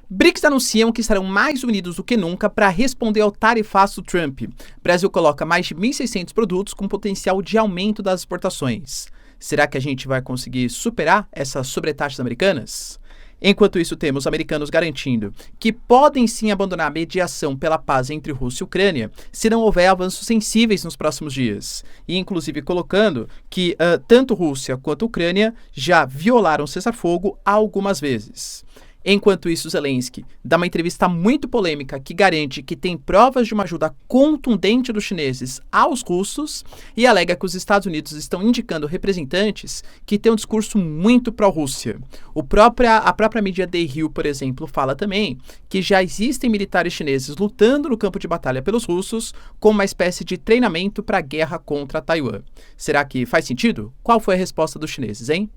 BRICS anunciam que estarão mais unidos do que nunca para responder ao tarifaço do Trump. O Brasil coloca mais de 1.600 produtos com potencial de aumento das exportações. Será que a gente vai conseguir superar essas sobretaxas americanas? Enquanto isso, temos americanos garantindo que podem sim abandonar a mediação pela paz entre Rússia e Ucrânia se não houver avanços sensíveis nos próximos dias. E inclusive colocando que tanto Rússia quanto Ucrânia já violaram o cessar-fogo algumas vezes. Enquanto isso, Zelensky dá uma entrevista muito polêmica que garante que tem provas de uma ajuda contundente dos chineses aos russos e alega que os Estados Unidos estão indicando representantes que têm um discurso muito pró-Rússia. A própria mídia The Hill, por exemplo, fala também que já existem militares chineses lutando no campo de batalha pelos russos como uma espécie de treinamento para a guerra contra Taiwan. Será que faz sentido? Qual foi a resposta dos chineses, hein?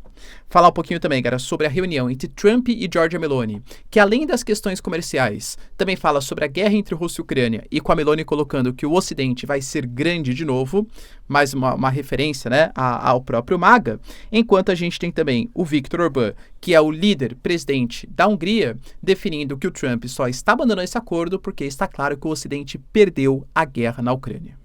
Falar um pouquinho também, cara, sobre a reunião entre Trump e Giorgia Meloni, que além das questões comerciais, também fala sobre a guerra entre Rússia e Ucrânia, e com a Meloni colocando que o Ocidente vai ser grande de novo, mais uma referência, né, ao próprio MAGA, enquanto a gente tem também o Viktor Orbán, que é o líder presidente da Hungria, definindo que o Trump só está abandonando esse acordo porque está claro que o Ocidente perdeu a guerra na Ucrânia.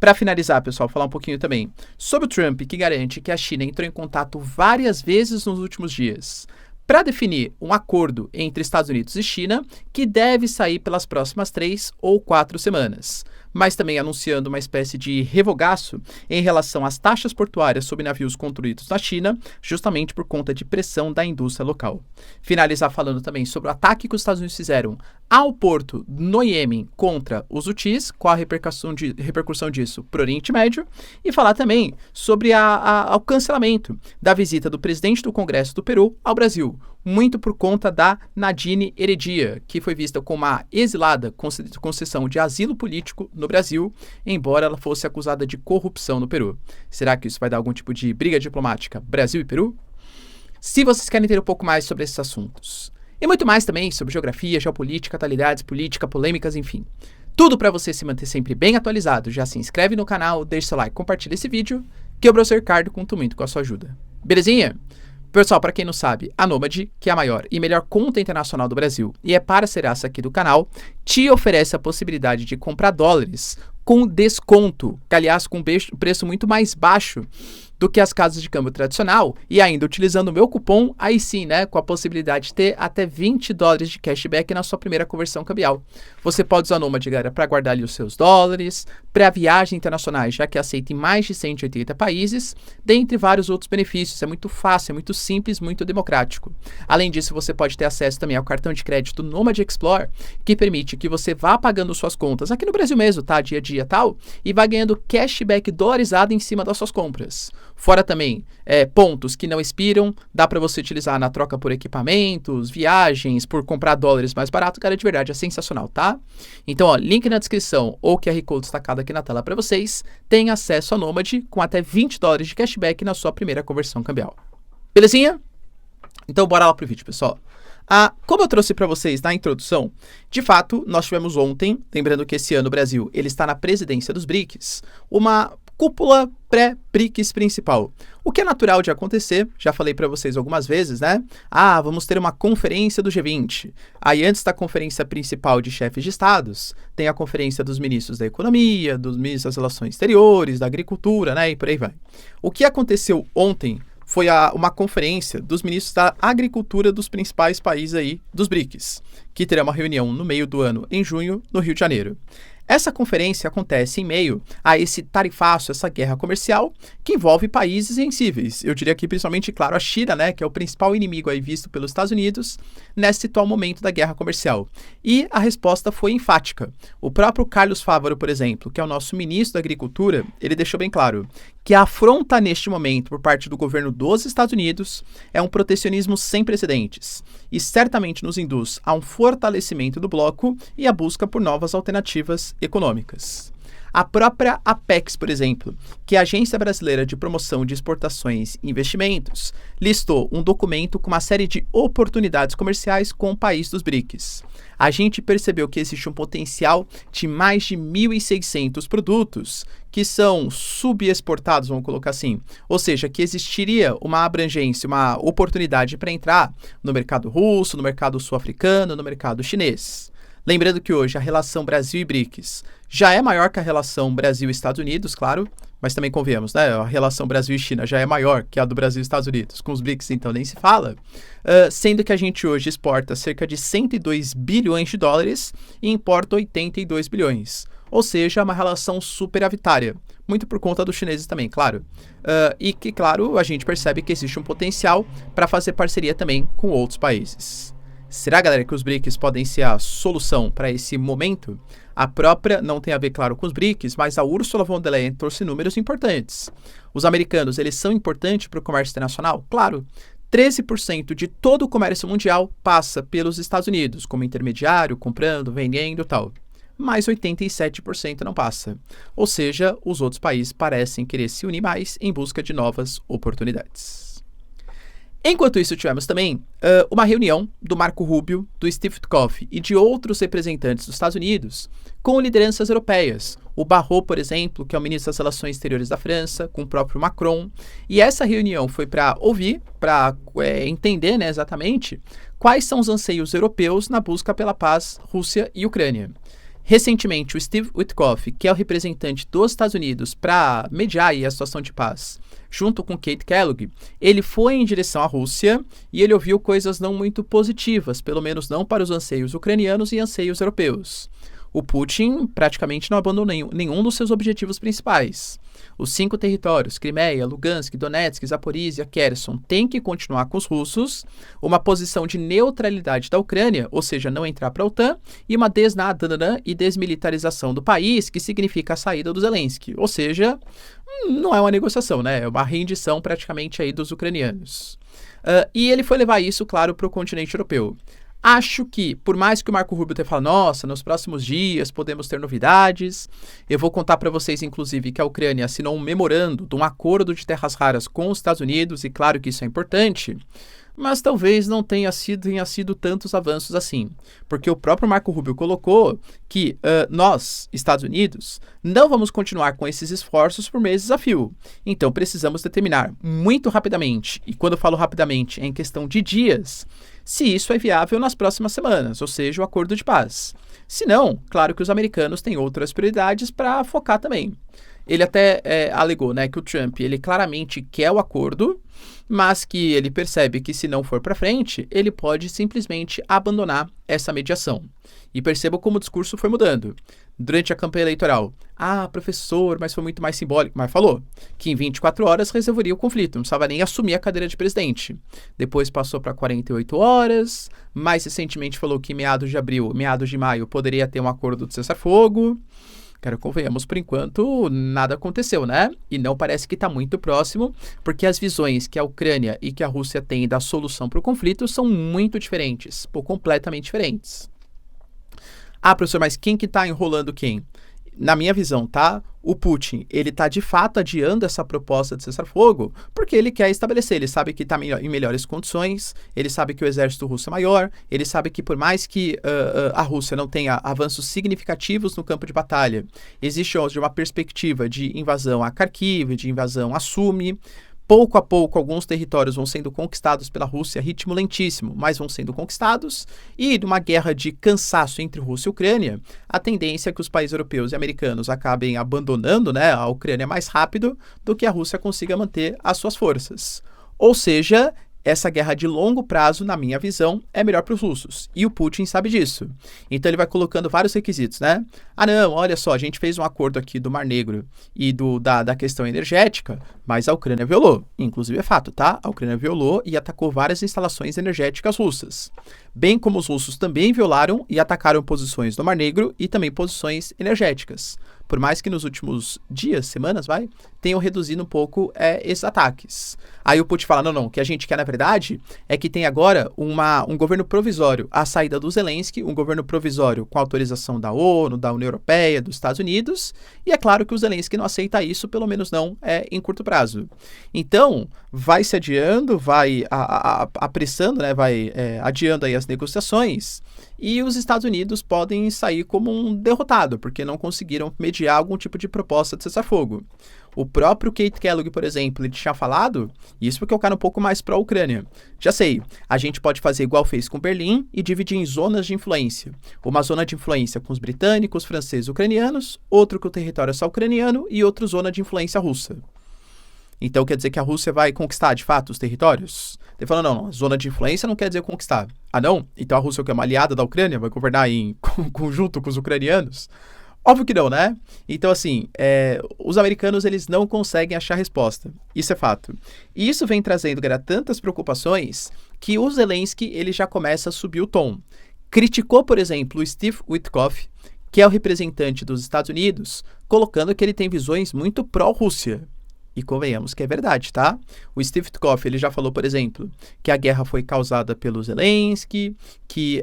Para finalizar, pessoal, falar um pouquinho também sobre o Trump, que garante que a China entrou em contato várias vezes nos últimos dias para definir um acordo entre Estados Unidos e China que deve sair pelas próximas 3 ou 4 semanas, mas também anunciando uma espécie de revogaço em relação às taxas portuárias sobre navios construídos na China, justamente por conta de pressão da indústria local. Finalizar falando também sobre o ataque que os Estados Unidos fizeram ao porto no Iêmen contra os Houthis, qual a repercussão disso para o Oriente Médio, e falar também sobre o cancelamento da visita do presidente do Congresso do Peru ao Brasil, muito por conta da Nadine Heredia, que foi vista como uma exilada concessão de asilo político no Brasil, embora ela fosse acusada de corrupção no Peru. Será que isso vai dar algum tipo de briga diplomática Brasil e Peru? Se vocês querem ter um pouco mais sobre esses assuntos, e muito mais também sobre geografia, geopolítica, atualidades, política, polêmicas, enfim. Tudo para você se manter sempre bem atualizado. Já se inscreve no canal, deixa seu like, compartilha esse vídeo, que o professor Ricardo conta muito com a sua ajuda. Belezinha? Pessoal, para quem não sabe, a Nomad, que é a maior e melhor conta internacional do Brasil e é parceiraça aqui do canal, te oferece a possibilidade de comprar dólares com desconto, que aliás com preço muito mais baixo do que as casas de câmbio tradicional e ainda utilizando o meu cupom, aí sim, né, com a possibilidade de ter até 20 dólares de cashback na sua primeira conversão cambial. Você pode usar a Nomad, galera, para guardar ali os seus dólares, para viagens internacionais, já que aceita em mais de 180 países, dentre vários outros benefícios. É muito fácil, é muito simples, muito democrático. Além disso, você pode ter acesso também ao cartão de crédito Nomad Explore, que permite que você vá pagando suas contas aqui no Brasil mesmo, tá? Dia a dia e tal, e vai ganhando cashback dolarizado em cima das suas compras. Fora também pontos que não expiram, dá para você utilizar na troca por equipamentos, viagens, por comprar dólares mais barato, cara, de verdade, é sensacional, tá? Então, ó, link na descrição ou QR Code destacado aqui na tela para vocês, tem acesso a Nomad com até 20 dólares de cashback na sua primeira conversão cambial. Belezinha? Então, bora lá pro vídeo, pessoal. Como eu trouxe para vocês na introdução, de fato, nós tivemos ontem, lembrando que esse ano o Brasil ele está na presidência dos BRICS, uma cúpula pré-BRICS principal. O que é natural de acontecer, já falei para vocês algumas vezes, né? Vamos ter uma conferência do G20. Aí antes da conferência principal de chefes de estados, tem a conferência dos ministros da economia, dos ministros das relações exteriores, da agricultura, né? E por aí vai. O que aconteceu ontem foi uma conferência dos ministros da agricultura dos principais países aí dos BRICS, que terá uma reunião no meio do ano, em junho, no Rio de Janeiro. Essa conferência acontece em meio a esse tarifaço, essa guerra comercial, que envolve países sensíveis. Eu diria aqui principalmente, claro, a China, né, que é o principal inimigo aí visto pelos Estados Unidos nesse atual momento da guerra comercial. E a resposta foi enfática. O próprio Carlos Fávaro, por exemplo, que é o nosso ministro da Agricultura, ele deixou bem claro que a afronta neste momento por parte do governo dos Estados Unidos é um protecionismo sem precedentes e certamente nos induz a um fortalecimento do bloco e a busca por novas alternativas econômicas. A própria Apex, por exemplo, que é a Agência Brasileira de Promoção de Exportações e Investimentos, listou um documento com uma série de oportunidades comerciais com o país dos BRICS. A gente percebeu que existe um potencial de mais de 1.600 produtos que são subexportados, vamos colocar assim. Ou seja, que existiria uma abrangência, uma oportunidade para entrar no mercado russo, no mercado sul-africano, no mercado chinês. Lembrando que hoje a relação Brasil e BRICS já é maior que a relação Brasil e Estados Unidos, claro, mas também convenhamos, né? A relação Brasil e China já é maior que a do Brasil e Estados Unidos. Com os BRICS, então, nem se fala. Sendo que a gente hoje exporta cerca de 102 bilhões de dólares e importa 82 bilhões. Ou seja, uma relação superavitária. Muito por conta dos chineses também, claro. E que, claro, a gente percebe que existe um potencial para fazer parceria também com outros países. Será, galera, que os BRICS podem ser a solução para esse momento? A própria, não tem a ver, claro, com os BRICS, mas a Ursula von der Leyen trouxe números importantes. Os americanos, eles são importantes para o comércio internacional? Claro. 13% de todo o comércio mundial passa pelos Estados Unidos, como intermediário, comprando, vendendo e tal. Mas 87% não passa. Ou seja, os outros países parecem querer se unir mais em busca de novas oportunidades. Enquanto isso, tivemos também uma reunião do Marco Rubio, do Steve Witkoff e de outros representantes dos Estados Unidos com lideranças europeias. O Barrot, por exemplo, que é o ministro das Relações Exteriores da França, com o próprio Macron. E essa reunião foi para ouvir, para entender, né, exatamente quais são os anseios europeus na busca pela paz Rússia e Ucrânia. Recentemente, o Steve Witkoff, que é o representante dos Estados Unidos para mediar aí a situação de paz, junto com Kate Kellogg, ele foi em direção à Rússia e ele ouviu coisas não muito positivas, pelo menos não para os anseios ucranianos e anseios europeus. O Putin praticamente não abandonou nenhum dos seus objetivos principais. Os 5 territórios, Crimeia, Lugansk, Donetsk, Zaporizhia, Kherson, têm que continuar com os russos, uma posição de neutralidade da Ucrânia, ou seja, não entrar para a OTAN, e uma e desmilitarização do país, que significa a saída do Zelensky. Ou seja, não é uma negociação, né? É uma rendição praticamente aí dos ucranianos. E ele foi levar isso, claro, para o continente europeu. Acho que, por mais que o Marco Rubio tenha falado, nossa, nos próximos dias podemos ter novidades, eu vou contar para vocês, inclusive, que a Ucrânia assinou um memorando de um acordo de terras raras com os Estados Unidos, e claro que isso é importante, mas talvez não tenha sido tantos avanços assim, porque o próprio Marco Rubio colocou que nós, Estados Unidos, não vamos continuar com esses esforços por meio de desafio. Então precisamos determinar muito rapidamente, e quando eu falo rapidamente é em questão de dias, se isso é viável nas próximas semanas, ou seja, o acordo de paz. Se não, claro que os americanos têm outras prioridades para focar também. Ele até alegou, né, que o Trump ele claramente quer o acordo, mas que ele percebe que se não for para frente, ele pode simplesmente abandonar essa mediação. E perceba como o discurso foi mudando. Durante a campanha eleitoral, professor, mas foi muito mais simbólico, mas falou que em 24 horas resolveria o conflito, não precisava nem assumir a cadeira de presidente. Depois passou para 48 horas, mais recentemente falou que meados de maio, poderia ter um acordo de cessar-fogo. Cara, convenhamos, por enquanto, nada aconteceu, né? E não parece que está muito próximo, porque as visões que a Ucrânia e que a Rússia têm da solução para o conflito são muito diferentes, completamente diferentes. Professor, mas quem que está enrolando quem? Na minha visão, tá? O Putin, ele está de fato adiando essa proposta de cessar-fogo porque ele quer estabelecer, ele sabe que está em melhores condições, ele sabe que o exército russo é maior, ele sabe que por mais que a Rússia não tenha avanços significativos no campo de batalha, existe hoje uma perspectiva de invasão a Kharkiv, de invasão a Sumi. Pouco a pouco, alguns territórios vão sendo conquistados pela Rússia, ritmo lentíssimo, mas vão sendo conquistados. E numa guerra de cansaço entre Rússia e Ucrânia, a tendência é que os países europeus e americanos acabem abandonando, né, a Ucrânia mais rápido do que a Rússia consiga manter as suas forças. Ou seja, essa guerra de longo prazo, na minha visão, é melhor para os russos. E o Putin sabe disso. Então ele vai colocando vários requisitos, né? Não, olha só, a gente fez um acordo aqui do Mar Negro e da questão energética, mas a Ucrânia violou. Inclusive é fato, tá? A Ucrânia violou e atacou várias instalações energéticas russas. bem como os russos também violaram e atacaram posições no Mar Negro e também posições energéticas. Por mais que nos últimos dias, semanas, tenham reduzido um pouco esses ataques. Aí o Putin fala, não, o que a gente quer, na verdade, é que tem agora um governo provisório, a saída do Zelensky, um governo provisório com autorização da ONU, da União Europeia, dos Estados Unidos, e é claro que o Zelensky não aceita isso, pelo menos não em curto prazo. Então, vai se adiando, vai apressando, né, vai adiando aí as negociações, e os Estados Unidos podem sair como um derrotado, porque não conseguiram mediar algum tipo de proposta de cessar-fogo. O próprio Keith Kellogg, por exemplo, ele tinha falado, isso porque eu quero um pouco mais para a Ucrânia. Já sei, a gente pode fazer igual fez com Berlim e dividir em zonas de influência. Uma zona de influência com os britânicos, franceses, ucranianos, outro que o território é só ucraniano e outra zona de influência russa. Então quer dizer que a Rússia vai conquistar, de fato, os territórios? Ele falou, não, zona de influência não quer dizer conquistar. Ah, não? Então a Rússia, que é uma aliada da Ucrânia, vai governar em conjunto com os ucranianos? Óbvio que não, né? Então, assim, os americanos, eles não conseguem achar resposta. Isso é fato. E isso vem trazendo, tantas preocupações que o Zelensky, ele já começa a subir o tom. Criticou, por exemplo, o Steve Witkoff, que é o representante dos Estados Unidos, colocando que ele tem visões muito pró-Rússia. E convenhamos que é verdade, tá? O Steve Witkoff, ele já falou, por exemplo, que a guerra foi causada pelo Zelensky, que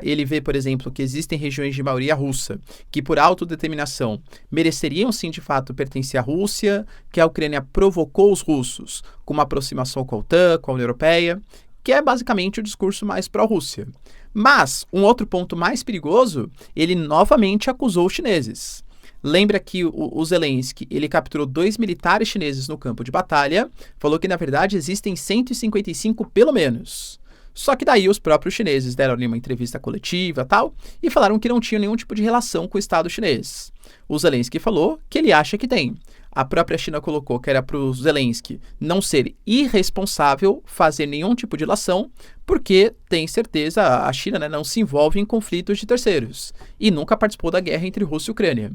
ele vê, por exemplo, que existem regiões de maioria russa que, por autodeterminação, mereceriam sim, de fato, pertencer à Rússia, que a Ucrânia provocou os russos com uma aproximação com a OTAN, com a União Europeia, que é basicamente o discurso mais pró-Rússia. Mas, um outro ponto mais perigoso, ele novamente acusou os chineses. Lembra que o Zelensky, ele capturou 2 militares chineses no campo de batalha, falou que, na verdade, existem 155 pelo menos. Só que daí os próprios chineses deram ali uma entrevista coletiva e tal, e falaram que não tinham nenhum tipo de relação com o Estado chinês. O Zelensky falou que ele acha que tem. A própria China colocou que era para o Zelensky não ser irresponsável fazer nenhum tipo de ilação, porque tem certeza, a China, né, não se envolve em conflitos de terceiros e nunca participou da guerra entre Rússia e Ucrânia.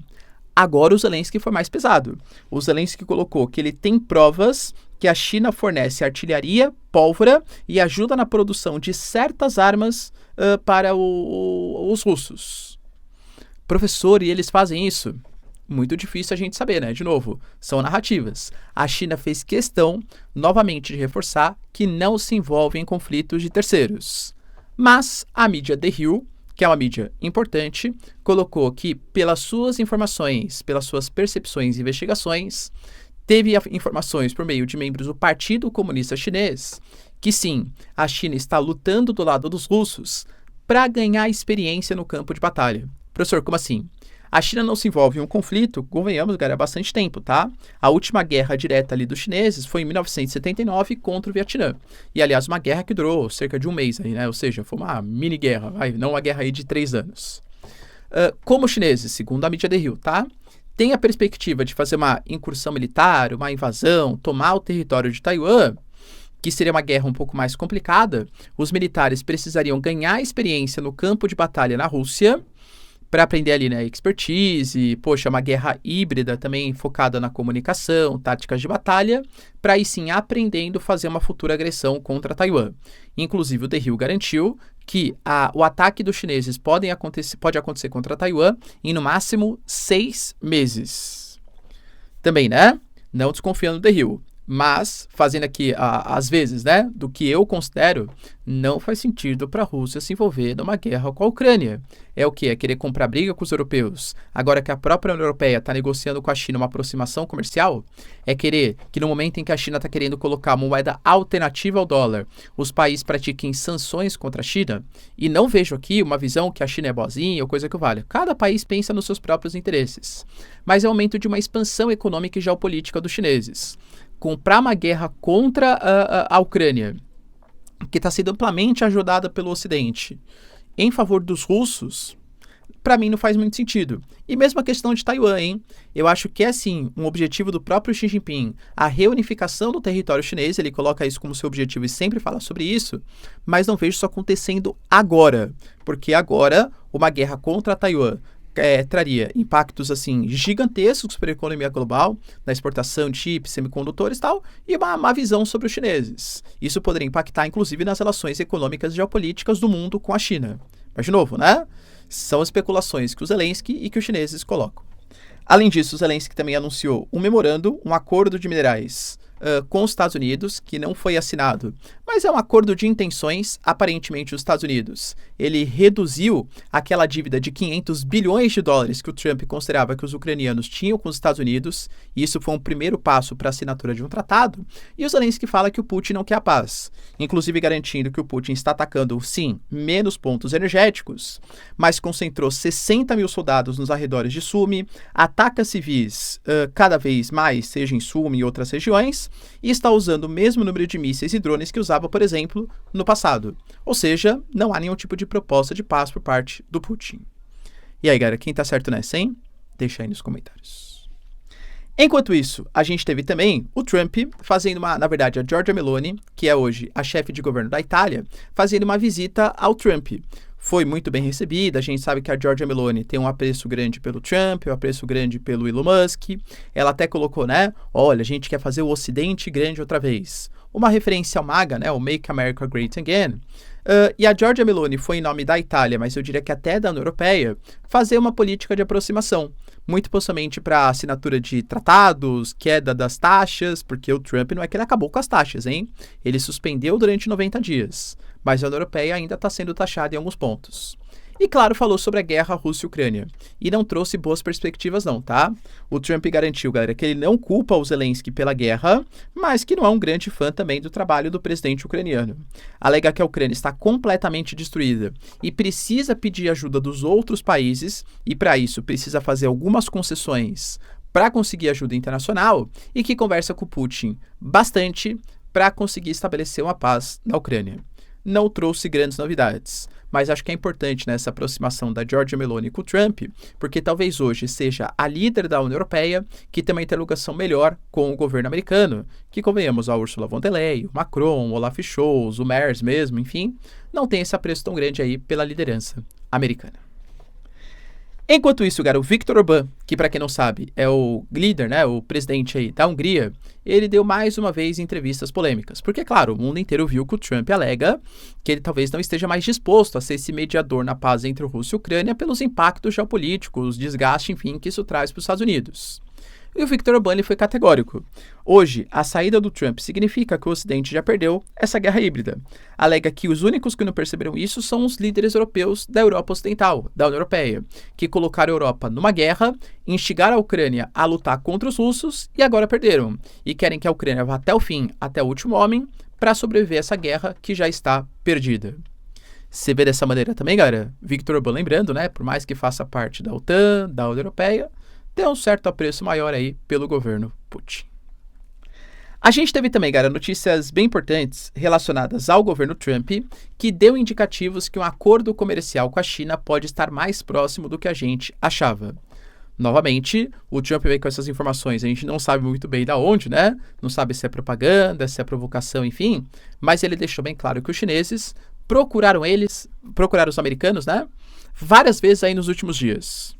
Agora o Zelensky foi mais pesado. O Zelensky colocou que ele tem provas que a China fornece artilharia, pólvora e ajuda na produção de certas armas para os russos. Professor, e eles fazem isso? Muito difícil a gente saber, né? De novo, são narrativas. A China fez questão, novamente, de reforçar que não se envolve em conflitos de terceiros. Mas a mídia The Hill, que é uma mídia importante, colocou que, pelas suas informações, pelas suas percepções e investigações, teve informações por meio de membros do Partido Comunista Chinês que, sim, a China está lutando do lado dos russos para ganhar experiência no campo de batalha. Professor, como assim? A China não se envolve em um conflito, convenhamos, há bastante tempo, tá? A última guerra direta ali dos chineses foi em 1979 contra o Vietnã. E, aliás, uma guerra que durou cerca de um mês aí, né? Ou seja, foi uma mini-guerra, não uma guerra aí de 3 anos. Como os chineses, segundo a mídia The Hill, tá? Tem a perspectiva de fazer uma incursão militar, uma invasão, tomar o território de Taiwan, que seria uma guerra um pouco mais complicada, os militares precisariam ganhar experiência no campo de batalha na Rússia, para aprender ali, né, expertise, uma guerra híbrida também focada na comunicação, táticas de batalha, para aí sim aprendendo fazer uma futura agressão contra Taiwan. Inclusive o The Hill garantiu que o ataque dos chineses pode acontecer contra Taiwan em no máximo 6 meses. Também, né, não desconfiando do The Hill. Mas, fazendo aqui, às vezes, né, do que eu considero, não faz sentido para a Rússia se envolver numa guerra com a Ucrânia. É o quê? É querer comprar briga com os europeus. Agora que a própria União Europeia está negociando com a China uma aproximação comercial, é querer que no momento em que a China está querendo colocar uma moeda alternativa ao dólar, os países pratiquem sanções contra a China, e não vejo aqui uma visão que a China é boazinha ou coisa que vale. Cada país pensa nos seus próprios interesses. Mas é o momento de uma expansão econômica e geopolítica dos chineses. Comprar uma guerra contra a Ucrânia, que está sendo amplamente ajudada pelo Ocidente, em favor dos russos, para mim não faz muito sentido. E mesmo a questão de Taiwan, hein? Eu acho que é, sim, um objetivo do próprio Xi Jinping, a reunificação do território chinês, ele coloca isso como seu objetivo e sempre fala sobre isso, mas não vejo isso acontecendo agora, porque agora uma guerra contra Taiwan, traria impactos assim gigantescos para a economia global, na exportação de chips, semicondutores e tal, e uma má visão sobre os chineses. Isso poderia impactar, inclusive, nas relações econômicas e geopolíticas do mundo com a China. Mas, de novo, né? São especulações que o Zelensky e que os chineses colocam. Além disso, o Zelensky também anunciou um memorando, um acordo de minerais com os Estados Unidos, que não foi assinado, mas é um acordo de intenções. Aparentemente, os Estados Unidos, ele reduziu aquela dívida de 500 bilhões de dólares que o Trump considerava que os ucranianos tinham com os Estados Unidos, e isso foi um primeiro passo para a assinatura de um tratado, e o Zelensky fala que o Putin não quer a paz, inclusive garantindo que o Putin está atacando, sim, menos pontos energéticos, mas concentrou 60 mil soldados nos arredores de Sumi, ataca civis cada vez mais, seja em Sumi e outras regiões, e está usando o mesmo número de mísseis e drones que usava, por exemplo, no passado. Ou seja, não há nenhum tipo de proposta de paz por parte do Putin. E aí, galera, quem tá certo nessa, hein? Deixa aí nos comentários. Enquanto isso, a gente teve também o Trump fazendo na verdade, a Giorgia Meloni, que é hoje a chefe de governo da Itália, fazendo uma visita ao Trump. Foi muito bem recebida, a gente sabe que a Giorgia Meloni tem um apreço grande pelo Trump, um apreço grande pelo Elon Musk. Ela até colocou, né? Olha, a gente quer fazer o Ocidente grande outra vez. Uma referência ao MAGA, né? O Make America Great Again. E a Giorgia Meloni foi em nome da Itália, mas eu diria que até da União Europeia, fazer uma política de aproximação. Muito possivelmente para assinatura de tratados, queda das taxas, porque o Trump não é que ele acabou com as taxas, hein? Ele suspendeu durante 90 dias, mas a União Europeia ainda está sendo taxada em alguns pontos. E, claro, falou sobre a guerra Rússia e Ucrânia. E não trouxe boas perspectivas não, tá? O Trump garantiu, galera, que ele não culpa o Zelensky pela guerra, mas que não é um grande fã também do trabalho do presidente ucraniano. Alega que a Ucrânia está completamente destruída e precisa pedir ajuda dos outros países, e para isso precisa fazer algumas concessões para conseguir ajuda internacional, e que conversa com o Putin bastante para conseguir estabelecer uma paz na Ucrânia. Não trouxe grandes novidades, mas acho que é importante nessa aproximação da Giorgia Meloni com o Trump, porque talvez hoje seja a líder da União Europeia que tem uma interlocução melhor com o governo americano, que convenhamos a Ursula von der Leyen, o Macron, o Olaf Scholz, o Merz mesmo, enfim, não tem esse apreço tão grande aí pela liderança americana. Enquanto isso, cara, o Viktor Orbán, que para quem não sabe é o líder, né, o presidente aí da Hungria, ele deu mais uma vez entrevistas polêmicas, porque, claro, o mundo inteiro viu que o Trump alega que ele talvez não esteja mais disposto a ser esse mediador na paz entre Rússia e Ucrânia pelos impactos geopolíticos, desgaste, enfim, que isso traz para os Estados Unidos. E o Viktor Orbán foi categórico. Hoje, a saída do Trump significa que o Ocidente já perdeu essa guerra híbrida. Alega que os únicos que não perceberam isso são os líderes europeus da Europa Ocidental, da União Europeia, que colocaram a Europa numa guerra, instigaram a Ucrânia a lutar contra os russos e agora perderam. E querem que a Ucrânia vá até o fim, até o último homem, para sobreviver a essa guerra que já está perdida. Você vê dessa maneira também, galera? Viktor Orbán, lembrando, né, por mais que faça parte da OTAN, da União Europeia, tem um certo apreço maior aí pelo governo Putin. A gente teve também, galera, notícias bem importantes relacionadas ao governo Trump, que deu indicativos que um acordo comercial com a China pode estar mais próximo do que a gente achava. Novamente, o Trump veio com essas informações, a gente não sabe muito bem de onde, né? Não sabe se é propaganda, se é provocação, enfim, mas ele deixou bem claro que os chineses procuraram os americanos, né? Várias vezes aí nos últimos dias.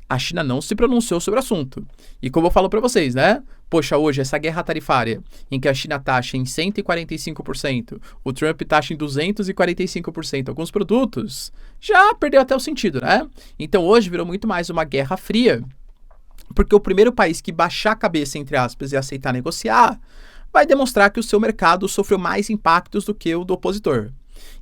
A China não se pronunciou sobre o assunto. E como eu falo para vocês, né? Poxa, hoje essa guerra tarifária, em que a China taxa em 145%, o Trump taxa em 245% alguns produtos, já perdeu até o sentido, né? Então hoje virou muito mais uma guerra fria, porque o primeiro país que baixar a cabeça, entre aspas, e aceitar negociar, vai demonstrar que o seu mercado sofreu mais impactos do que o do opositor.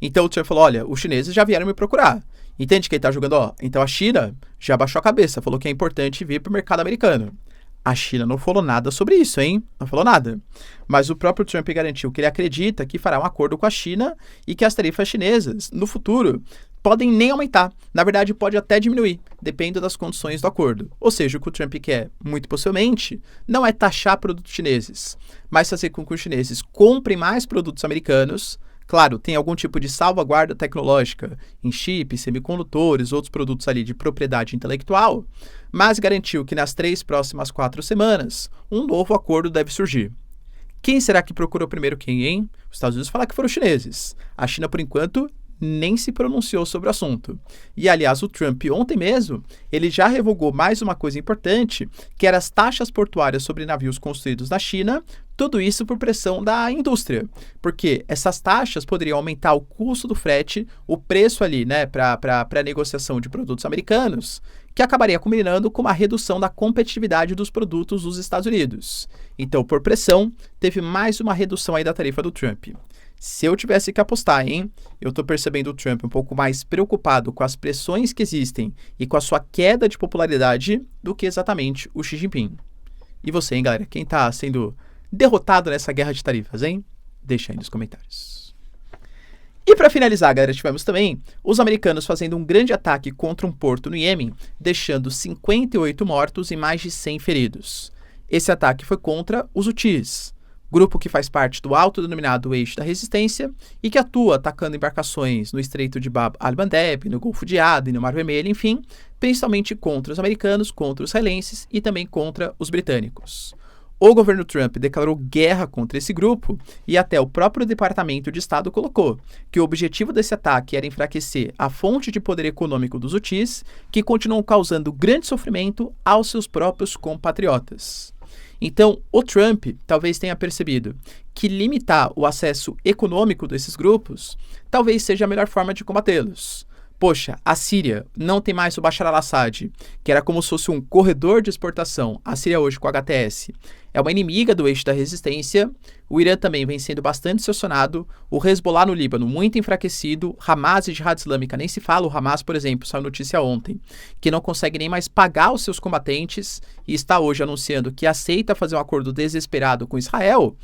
Então o Trump falou, olha, os chineses já vieram me procurar. Entende que ele tá jogando, ó? Então a China já baixou a cabeça, falou que é importante vir pro mercado americano. A China não falou nada sobre isso, hein? Não falou nada. Mas o próprio Trump garantiu que ele acredita que fará um acordo com a China e que as tarifas chinesas, no futuro, podem nem aumentar. Na verdade, pode até diminuir, dependendo das condições do acordo. Ou seja, o que o Trump quer, muito possivelmente, não é taxar produtos chineses, mas fazer com que os chineses comprem mais produtos americanos. Claro, tem algum tipo de salvaguarda tecnológica em chips, semicondutores, outros produtos ali de propriedade intelectual, mas garantiu que nas 3 próximas 4 semanas, um novo acordo deve surgir. Quem será que procurou primeiro quem, hein? Os Estados Unidos falaram que foram os chineses. A China, por enquanto, nem se pronunciou sobre o assunto. E, aliás, o Trump ontem mesmo, ele já revogou mais uma coisa importante, que eram as taxas portuárias sobre navios construídos na China, tudo isso por pressão da indústria, porque essas taxas poderiam aumentar o custo do frete, o preço ali, né, para a negociação de produtos americanos, que acabaria combinando com uma redução da competitividade dos produtos dos Estados Unidos. Então, por pressão, teve mais uma redução aí da tarifa do Trump. Se eu tivesse que apostar, hein, eu tô percebendo o Trump um pouco mais preocupado com as pressões que existem e com a sua queda de popularidade do que exatamente o Xi Jinping. E você, hein, galera? Quem tá sendo derrotado nessa guerra de tarifas, hein? Deixa aí nos comentários. E para finalizar, galera, tivemos também os americanos fazendo um grande ataque contra um porto no Iêmen, deixando 58 mortos e mais de 100 feridos. Esse ataque foi contra os Houthis, grupo que faz parte do autodenominado Eixo da Resistência e que atua atacando embarcações no Estreito de Bab al-Mandeb, no Golfo de Aden, no Mar Vermelho, enfim, principalmente contra os americanos, contra os israelenses e também contra os britânicos. O governo Trump declarou guerra contra esse grupo e até o próprio Departamento de Estado colocou que o objetivo desse ataque era enfraquecer a fonte de poder econômico dos Houthis, que continuam causando grande sofrimento aos seus próprios compatriotas. Então, o Trump talvez tenha percebido que limitar o acesso econômico desses grupos talvez seja a melhor forma de combatê-los. Poxa, a Síria não tem mais o Bashar al-Assad, que era como se fosse um corredor de exportação. A Síria hoje com o HTS é uma inimiga do Eixo da Resistência. O Irã também vem sendo bastante sancionado. O Hezbollah no Líbano muito enfraquecido. Hamas e Jihad Islâmica nem se fala. O Hamas, por exemplo, saiu notícia ontem, que não consegue nem mais pagar os seus combatentes e está hoje anunciando que aceita fazer um acordo desesperado com Israel.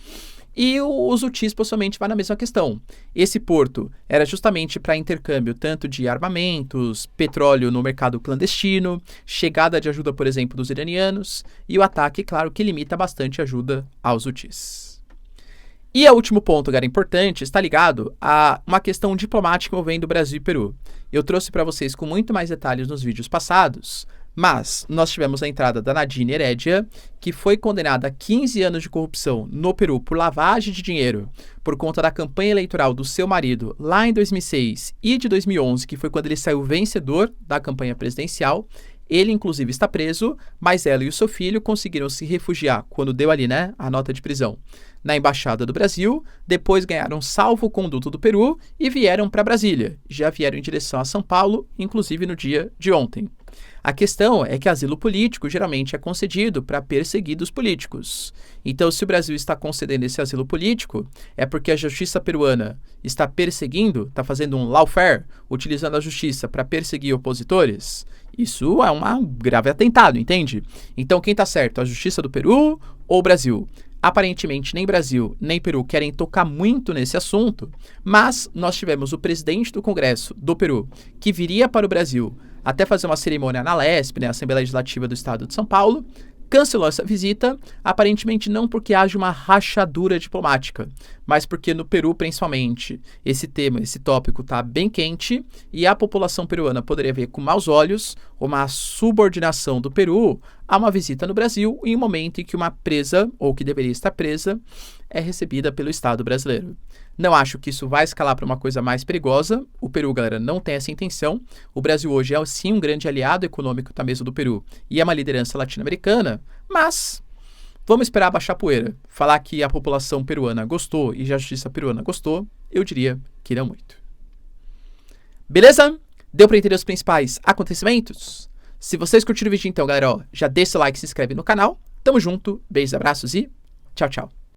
E os Houthis possivelmente vai na mesma questão. Esse porto era justamente para intercâmbio tanto de armamentos, petróleo no mercado clandestino, chegada de ajuda, por exemplo, dos iranianos, e o ataque, claro, que limita bastante a ajuda aos Houthis. E o último ponto, galera, importante, está ligado a uma questão diplomática envolvendo Brasil e Peru. Eu trouxe para vocês com muito mais detalhes nos vídeos passados, mas nós tivemos a entrada da Nadine Heredia, que foi condenada a 15 anos de corrupção no Peru por lavagem de dinheiro por conta da campanha eleitoral do seu marido lá em 2006 e de 2011, que foi quando ele saiu vencedor da campanha presidencial. Ele, inclusive, está preso, mas ela e o seu filho conseguiram se refugiar quando deu ali, né, a nota de prisão na Embaixada do Brasil, depois ganharam salvo-conduto do Peru e vieram para Brasília. Já vieram em direção a São Paulo, inclusive no dia de ontem. A questão é que asilo político geralmente é concedido para perseguidos políticos. Então, se o Brasil está concedendo esse asilo político, é porque a justiça peruana está perseguindo, está fazendo um lawfare, utilizando a justiça para perseguir opositores. Isso é um grave atentado, entende? Então, quem está certo, a justiça do Peru ou o Brasil? Aparentemente, nem Brasil nem Peru querem tocar muito nesse assunto, mas nós tivemos o presidente do Congresso do Peru, que viria para o Brasil até fazer uma cerimônia na LESP, né, Assembleia Legislativa do Estado de São Paulo, cancelou essa visita, aparentemente não porque haja uma rachadura diplomática, mas porque no Peru, principalmente, esse tema, esse tópico está bem quente e a população peruana poderia ver com maus olhos uma subordinação do Peru a uma visita no Brasil em um momento em que uma presa, ou que deveria estar presa, é recebida pelo Estado brasileiro. Não acho que isso vai escalar para uma coisa mais perigosa. O Peru, galera, não tem essa intenção. O Brasil hoje é, sim, um grande aliado econômico da mesa do Peru e é uma liderança latino-americana, mas vamos esperar baixar a poeira. Falar que a população peruana gostou e a justiça peruana gostou, eu diria que não muito. Beleza? Deu para entender os principais acontecimentos? Se vocês curtiram o vídeo então, galera, ó, já deixa o like e se inscreve no canal. Tamo junto, beijos, abraços e tchau, tchau.